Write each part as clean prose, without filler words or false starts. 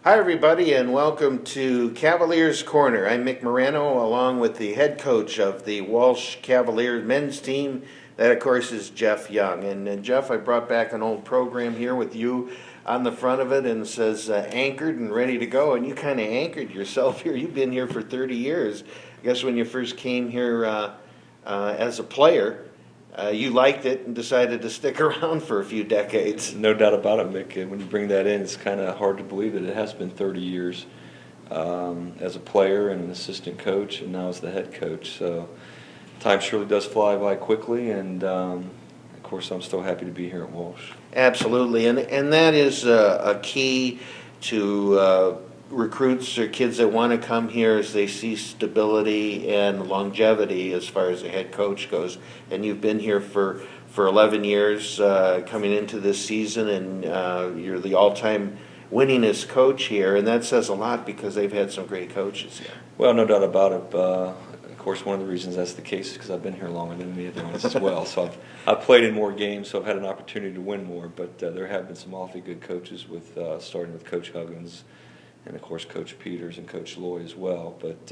Hi, everybody, and welcome to Cavaliers Corner. I'm Mick Morano, along with the head coach of the Walsh Cavaliers men's team. That, of course, is Jeff Young. And Jeff, I brought back an old program here with you on the front of it, and it says anchored and ready to go. And you kind of anchored yourself here. You've been here for 30 years. I guess when you first came here as a player, you liked it and decided to stick around for a few decades. No doubt about it, Mick. When you bring that in, it's kind of hard to believe that it has been 30 years as a player and an assistant coach, and now as the head coach. So time surely does fly by quickly, and of course, I'm still happy to be here at Walsh. Absolutely, and that is a key to recruits or kids that want to come here as they see stability and longevity as far as the head coach goes. And you've been here for 11 years coming into this season, and you're the all-time winningest coach here, and that says a lot because they've had some great coaches here. Well, no doubt about it. Of course, one of the reasons that's the case is because I've been here longer than the other ones as well. So I've played in more games, so I've had an opportunity to win more. But there have been some awfully good coaches, starting with Coach Huggins, and of course Coach Peters and Coach Loy as well. But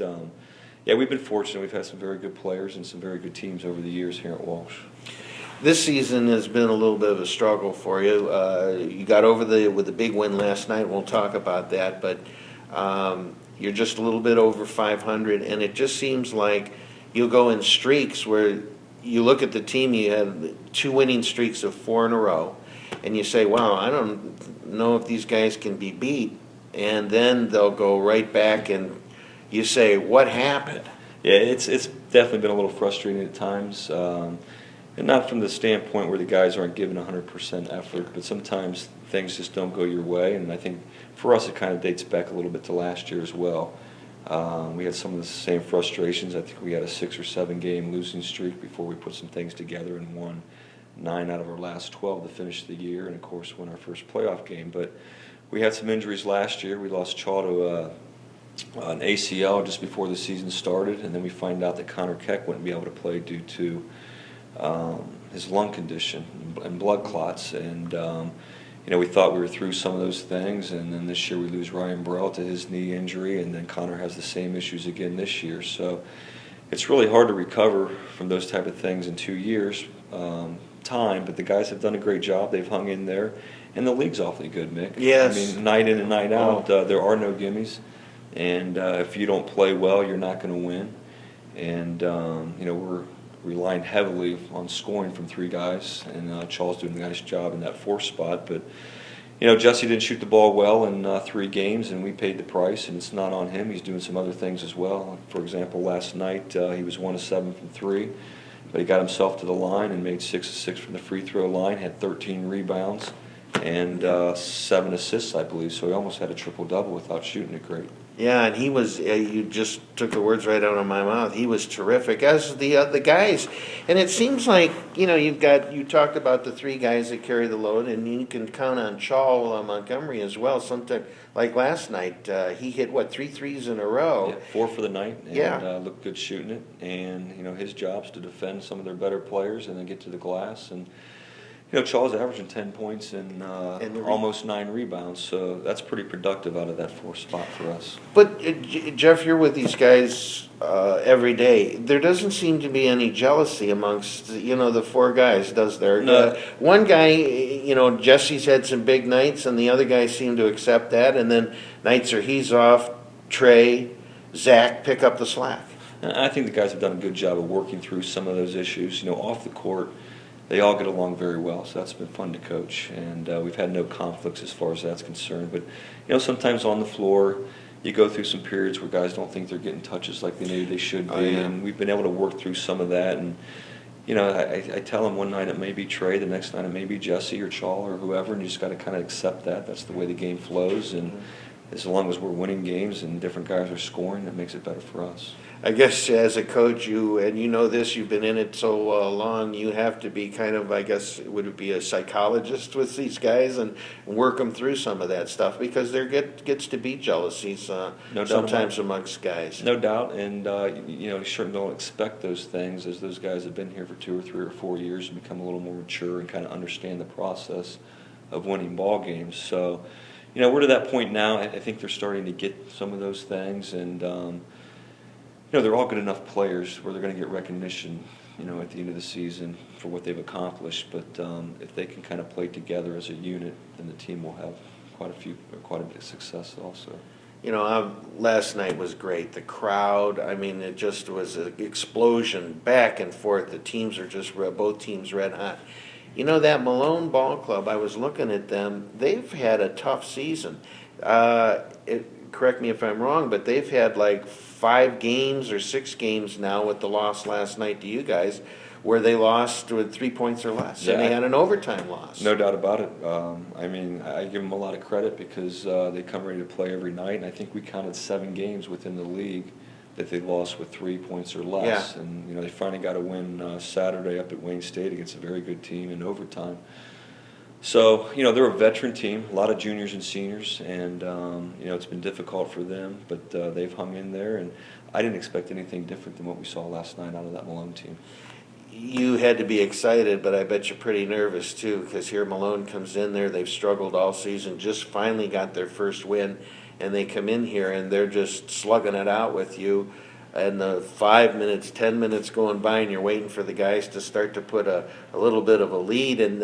yeah, we've been fortunate. We've had some very good players and some very good teams over the years here at Walsh. This season has been a little bit of a struggle for you. You got over with the big win last night. We'll talk about that, but you're just a little bit over 500, and it just seems like you'll go in streaks where you look at the team. You had 2 winning streaks of 4 in a row, and you say, "Wow, I don't know if these guys can be beat." And then they'll go right back, and you say, "What happened?" Yeah, it's definitely been a little frustrating at times, and not from the standpoint where the guys aren't giving 100% effort, but sometimes things just don't go your way. And I think for us, it kind of dates back a little bit to last year as well. We had some of the same frustrations. I think we had a 6 or 7 game losing streak before we put some things together and won 9 out of our last 12 to finish the year, and of course won our first playoff game. But we had some injuries last year. We lost Chaw to an ACL just before the season started, and then we find out that Connor Keck wouldn't be able to play due to his lung condition and blood clots. And we thought we were through some of those things, and then this year we lose Ryan Burrell to his knee injury, and then Connor has the same issues again this year. So it's really hard to recover from those type of things in 2 years time, but the guys have done a great job. They've hung in there, and the league's awfully good, Mick. Yes. I mean, night in and night out, there are no gimmies, and if you don't play well, you're not going to win. And we're relying heavily on scoring from 3 guys, and Charles doing a nice job in that 4th spot. But Jesse didn't shoot the ball well in 3 games, and we paid the price, and it's not on him. He's doing some other things as well. For example, last night he was 1 of 7 from 3, but he got himself to the line and made 6 of 6 from the free throw line, had 13 rebounds and 7 assists, I believe. So he almost had a triple-double without shooting it great. Yeah, and he was, you just took the words right out of my mouth. He was terrific, as the guys. And it seems like, you talked about the 3 guys that carry the load, and you can count on Chaw Montgomery as well. Sometimes, like last night, he hit, 3 threes in a row? Yeah, 4 for the night, and yeah. Looked good shooting it. And, his job's to defend some of their better players and then get to the glass. And Chaw's averaging 10 points and almost 9 rebounds, so that's pretty productive out of that 4th spot for us. But, Jeff, you're with these guys every day. There doesn't seem to be any jealousy amongst, the 4 guys, does there? No. One guy, Jesse's had some big nights, and the other guys seem to accept that, and then nights are he's off, Trey, Zach pick up the slack. I think the guys have done a good job of working through some of those issues. Off the court, they all get along very well, so that's been fun to coach, and we've had no conflicts as far as that's concerned. But sometimes on the floor, you go through some periods where guys don't think they're getting touches like they maybe they should be, and we've been able to work through some of that. And I tell them one night it may be Trey, the next night it may be Jesse or Chaw or whoever, and you just got to kind of accept that. That's the way the game flows, and as long as we're winning games and different guys are scoring, that makes it better for us. I guess as a coach, you've been in it so long, you have to be kind of, I guess, would it be a psychologist with these guys and work them through some of that stuff, because there gets to be jealousies sometimes amongst guys. No doubt, and you certainly don't expect those things as those guys have been here for 2 or 3 or 4 years and become a little more mature and kind of understand the process of winning ball games. So we're to that point now. I think they're starting to get some of those things, and they're all good enough players where they're going to get recognition, at the end of the season for what they've accomplished. But if they can kind of play together as a unit, then the team will have quite a bit of success also. Last night was great. The crowd, I mean, it just was an explosion back and forth. The teams are just, both teams red hot. That Malone Ball Club, I was looking at them, they've had a tough season. Correct me if I'm wrong, but they've had like 5 games or 6 games now with the loss last night to you guys, where they lost with 3 points or less, and they had an overtime loss. No doubt about it. I give them a lot of credit because they come ready to play every night, and I think we counted 7 games within the league that they lost with 3 points or less. Yeah. And they finally got a win Saturday up at Wayne State against a very good team in overtime. So, they're a veteran team, a lot of juniors and seniors, and, it's been difficult for them, but they've hung in there, and I didn't expect anything different than what we saw last night out of that Malone team. You had to be excited, but I bet you're pretty nervous too, because here Malone comes in there. They've struggled all season, just finally got their first win, and they come in here and they're just slugging it out with you. And the 5 minutes, 10 minutes going by, and you're waiting for the guys to start to put a little bit of a lead, and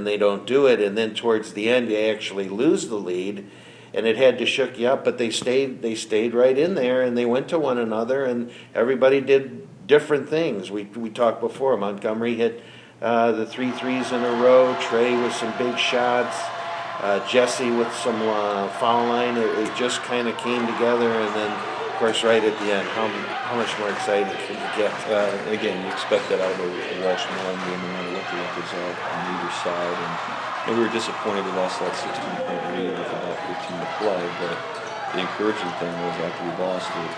they don't do it. And then towards the end, they actually lose the lead, and it had to shook you up. But they stayed right in there, and they went to one another, and everybody did different things. We talked before. Montgomery hit the 3 threes in a row. Trey with some big shots. Jesse with some foul line. It just kind of came together, and then, of course, right at the end, how much more exciting can you get? Again, you expect that out of a Walsh Malone game, no matter what the records are on either side. And we were disappointed we lost that 16-point lead with about 15 to play, but the encouraging thing was after we lost it,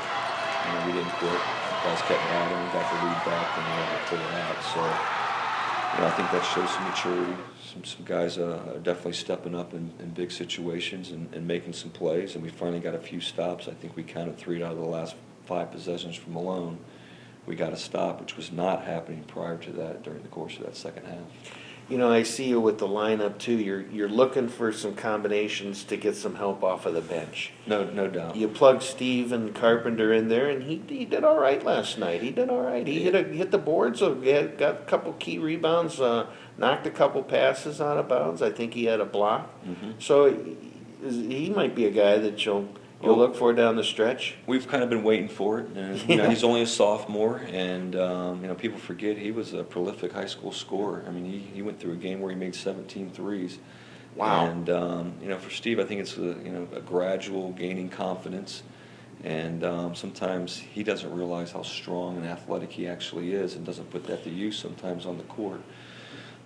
we didn't quit. Guys kept battling, got the lead back, and we were able to pull it out. So, I think that shows some maturity. Some guys are definitely stepping up in big situations and making some plays, and we finally got a few stops. I think we counted 3 out of the last 5 possessions from Malone. We got a stop, which was not happening prior to that during the course of that second half. I see you with the lineup too. You're looking for some combinations to get some help off of the bench. No doubt. You plug Steve and Carpenter in there, and he did all right last night. He did all right. He hit the boards. So he got a couple key rebounds. Knocked a couple passes out of bounds. I think he had a block. Mm-hmm. So he might be a guy that you'll look for down the stretch. We've kind of been waiting for it. And, he's only a sophomore, and people forget he was a prolific high school scorer. I mean, he went through a game where he made 17 threes. Wow. And for Steve, I think it's a gradual gaining confidence, and sometimes he doesn't realize how strong and athletic he actually is, and doesn't put that to use sometimes on the court.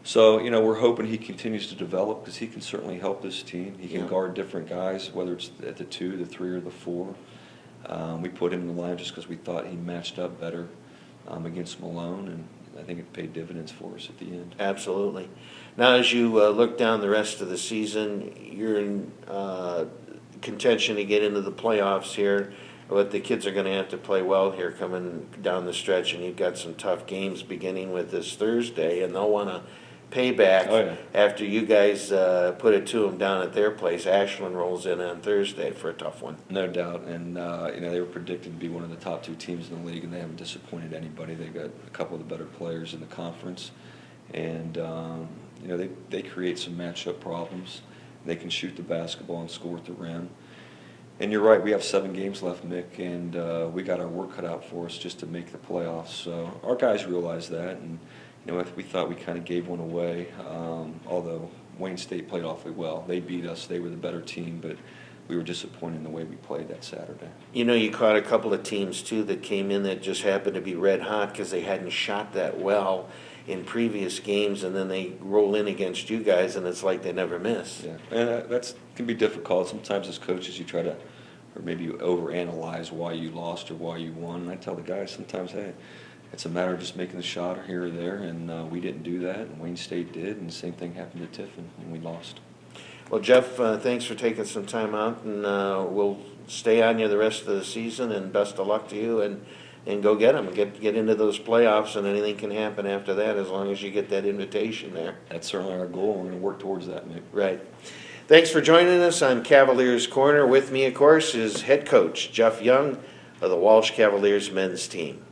So, we're hoping he continues to develop, because he can certainly help this team. He can guard different guys, whether it's at the 2, the 3, or the 4. We put him in the line just because we thought he matched up better against Malone, and I think it paid dividends for us at the end. Absolutely. Now, as you look down the rest of the season, you're in contention to get into the playoffs here. But the kids are going to have to play well here coming down the stretch, and you've got some tough games beginning with this Thursday, and they'll want to pay back after you guys put it to them down at their place. Ashland rolls in on Thursday for a tough one. No doubt, and they were predicted to be one of the top 2 teams in the league, and they haven't disappointed anybody. They've got a couple of the better players in the conference, and they create some matchup problems. They can shoot the basketball and score at the rim. And you're right, we have 7 games left, Mick, and we got our work cut out for us just to make the playoffs. So our guys realize that, and we thought we kind of gave one away, although Wayne State played awfully well. They beat us. They were the better team, but we were disappointed in the way we played that Saturday. You caught a couple of teams, too, that came in that just happened to be red hot because they hadn't shot that well in previous games, and then they roll in against you guys, and it's like they never miss. Yeah, and that can be difficult. Sometimes as coaches you try to, or maybe you overanalyze why you lost or why you won. And I tell the guys sometimes, hey, it's a matter of just making the shot here or there, and we didn't do that, and Wayne State did, and the same thing happened to Tiffin, and we lost. Well, Jeff, thanks for taking some time out, and we'll stay on you the rest of the season, and best of luck to you, and go get them, get into those playoffs, and anything can happen after that as long as you get that invitation there. That's certainly our goal, and we're going to work towards that, Mick. Right. Thanks for joining us on Cavaliers Corner. With me, of course, is head coach Jeff Young of the Walsh Cavaliers men's team.